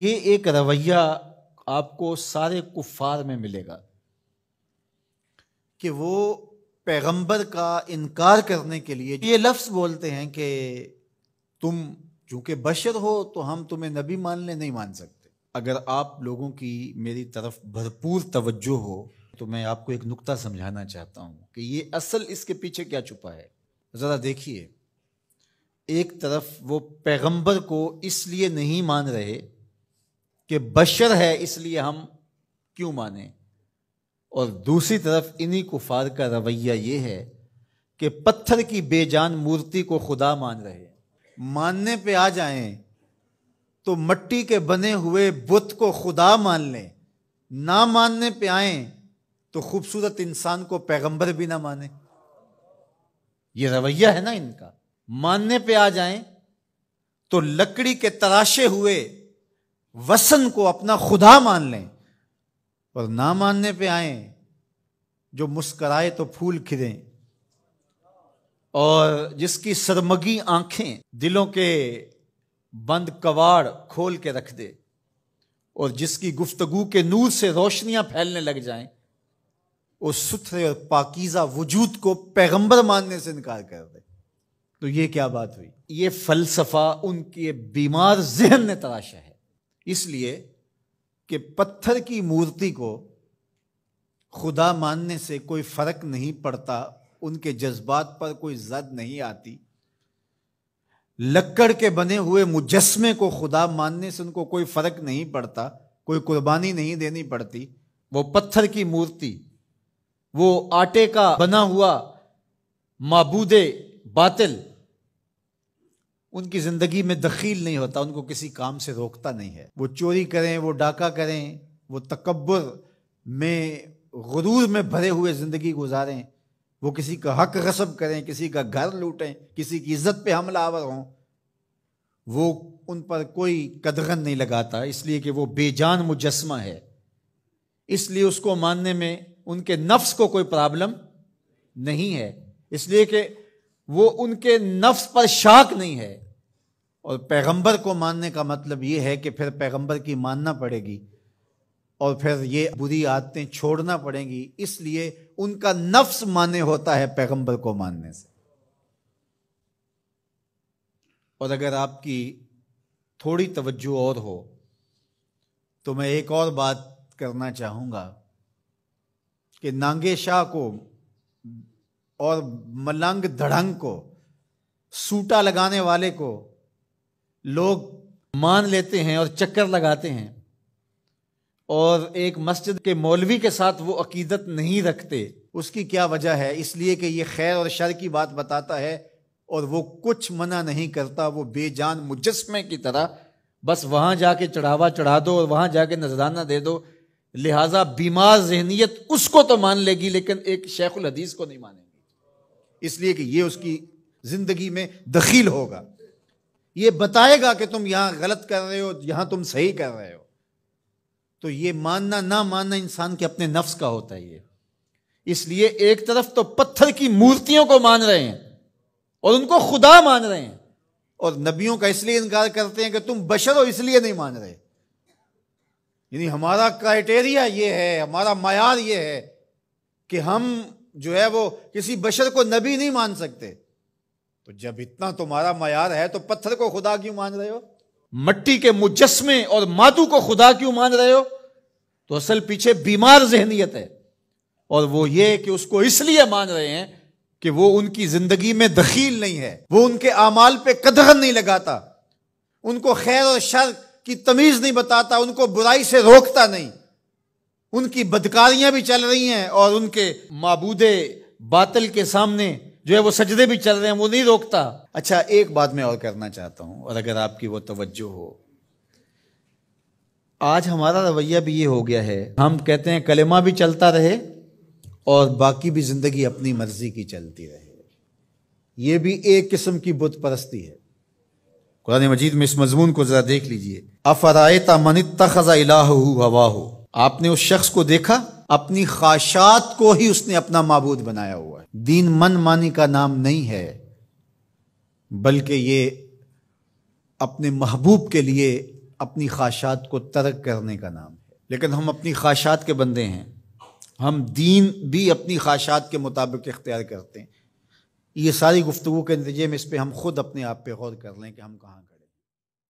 یہ ایک رویہ آپ کو سارے کفار میں ملے گا کہ وہ پیغمبر کا انکار کرنے کے لیے یہ لفظ بولتے ہیں کہ تم چونکہ بشر ہو تو ہم تمہیں نبی مان لیں، نہیں مان سکتے۔ اگر آپ لوگوں کی میری طرف بھرپور توجہ ہو تو میں آپ کو ایک نکتہ سمجھانا چاہتا ہوں کہ یہ اصل اس کے پیچھے کیا چھپا ہے۔ ذرا دیکھیے، ایک طرف وہ پیغمبر کو اس لیے نہیں مان رہے کہ بشر ہے اس لیے ہم کیوں مانیں، اور دوسری طرف انہی کفار کا رویہ یہ ہے کہ پتھر کی بے جان مورتی کو خدا مان رہے ہیں۔ ماننے پہ آ جائیں تو مٹی کے بنے ہوئے بت کو خدا مان لیں، نہ ماننے پہ آئیں تو خوبصورت انسان کو پیغمبر بھی نہ مانیں۔ یہ رویہ ہے نا ان کا۔ ماننے پہ آ جائیں تو لکڑی کے تراشے ہوئے وثن کو اپنا خدا مان لیں، اور نہ ماننے پہ آئیں جو مسکرائے تو پھول کھلیں، اور جس کی سرمگی آنکھیں دلوں کے بند کواڑ کھول کے رکھ دے، اور جس کی گفتگو کے نور سے روشنیاں پھیلنے لگ جائیں، اس ستھرے اور پاکیزہ وجود کو پیغمبر ماننے سے انکار کر دے۔ تو یہ کیا بات ہوئی؟ یہ فلسفہ ان کے بیمار ذہن نے تراشا ہے، اس لیے کہ پتھر کی مورتی کو خدا ماننے سے کوئی فرق نہیں پڑتا، ان کے جذبات پر کوئی زد نہیں آتی۔ لکڑ کے بنے ہوئے مجسمے کو خدا ماننے سے ان کو کوئی فرق نہیں پڑتا، کوئی قربانی نہیں دینی پڑتی۔ وہ پتھر کی مورتی، وہ آٹے کا بنا ہوا معبود باطل ان کی زندگی میں دخیل نہیں ہوتا، ان کو کسی کام سے روکتا نہیں ہے۔ وہ چوری کریں، وہ ڈاکہ کریں، وہ تکبر میں غرور میں بھرے ہوئے زندگی گزاریں، وہ کسی کا حق غصب کریں، کسی کا گھر لوٹیں، کسی کی عزت پہ حملہ آور ہوں، وہ ان پر کوئی قدغن نہیں لگاتا، اس لیے کہ وہ بے جان مجسمہ ہے۔ اس لیے اس کو ماننے میں ان کے نفس کو کوئی پرابلم نہیں ہے، اس لیے کہ وہ ان کے نفس پر شاک نہیں ہے۔ اور پیغمبر کو ماننے کا مطلب یہ ہے کہ پھر پیغمبر کی ماننا پڑے گی، اور پھر یہ بری عادتیں چھوڑنا پڑیں گی، اس لیے ان کا نفس مانے ہوتا ہے پیغمبر کو ماننے سے۔ اور اگر آپ کی تھوڑی توجہ اور ہو تو میں ایک اور بات کرنا چاہوں گا کہ نانگے شاہ کو اور ملنگ دھڑنگ کو، سوٹا لگانے والے کو لوگ مان لیتے ہیں اور چکر لگاتے ہیں، اور ایک مسجد کے مولوی کے ساتھ وہ عقیدت نہیں رکھتے۔ اس کی کیا وجہ ہے؟ اس لیے کہ یہ خیر اور شر کی بات بتاتا ہے، اور وہ کچھ منع نہیں کرتا، وہ بے جان مجسمے کی طرح بس وہاں جا کے چڑھاوا چڑھا دو اور وہاں جا کے نذرانہ دے دو، لہٰذا بیمار ذہنیت اس کو تو مان لے گی لیکن ایک شیخ الحدیث کو نہیں مانے گی، اس لیے کہ یہ اس کی زندگی میں دخیل ہوگا، یہ بتائے گا کہ تم یہاں غلط کر رہے ہو، یہاں تم صحیح کر رہے ہو۔ تو یہ ماننا نہ ماننا انسان کے اپنے نفس کا ہوتا ہے یہ۔ اس لیے ایک طرف تو پتھر کی مورتیوں کو مان رہے ہیں اور ان کو خدا مان رہے ہیں، اور نبیوں کا اس لیے انکار کرتے ہیں کہ تم بشر ہو اس لیے نہیں مان رہے، یعنی ہمارا کرائٹیریا یہ ہے، ہمارا معیار یہ ہے کہ ہم جو ہے وہ کسی بشر کو نبی نہیں مان سکتے۔ تو جب اتنا تمہارا معیار ہے تو پتھر کو خدا کیوں مان رہے ہو؟ مٹی کے مجسمے اور مادو کو خدا کیوں مان رہے ہو؟ تو اصل پیچھے بیمار ذہنیت ہے، اور وہ یہ کہ اس کو اس لیے مان رہے ہیں کہ وہ ان کی زندگی میں دخیل نہیں ہے، وہ ان کے اعمال پہ قدغن نہیں لگاتا، ان کو خیر اور شر کی تمیز نہیں بتاتا، ان کو برائی سے روکتا نہیں، ان کی بدکاریاں بھی چل رہی ہیں اور ان کے معبود باطل کے سامنے جو ہے وہ سجدے بھی چل رہے ہیں، وہ نہیں روکتا۔ اچھا، ایک بات میں اور کرنا چاہتا ہوں، اور اگر آپ کی وہ توجہ ہو، آج ہمارا رویہ بھی یہ ہو گیا ہے، ہم کہتے ہیں کلمہ بھی چلتا رہے اور باقی بھی زندگی اپنی مرضی کی چلتی رہے۔ یہ بھی ایک قسم کی بت پرستی ہے۔ قرآن مجید میں اس مضمون کو ذرا دیکھ لیجئے۔ افرأیت من اتخذ الہہ ہواہ، آپ نے اس شخص کو دیکھا اپنی خواہشات کو ہی اس نے اپنا معبود بنایا ہوا ہے۔ دین من مانی کا نام نہیں ہے، بلکہ یہ اپنے محبوب کے لیے اپنی خواہشات کو ترک کرنے کا نام ہے، لیکن ہم اپنی خواہشات کے بندے ہیں، ہم دین بھی اپنی خواہشات کے مطابق اختیار کرتے ہیں۔ یہ ساری گفتگو کے نتیجے میں اس پہ ہم خود اپنے آپ پہ غور کر لیں کہ ہم کہاں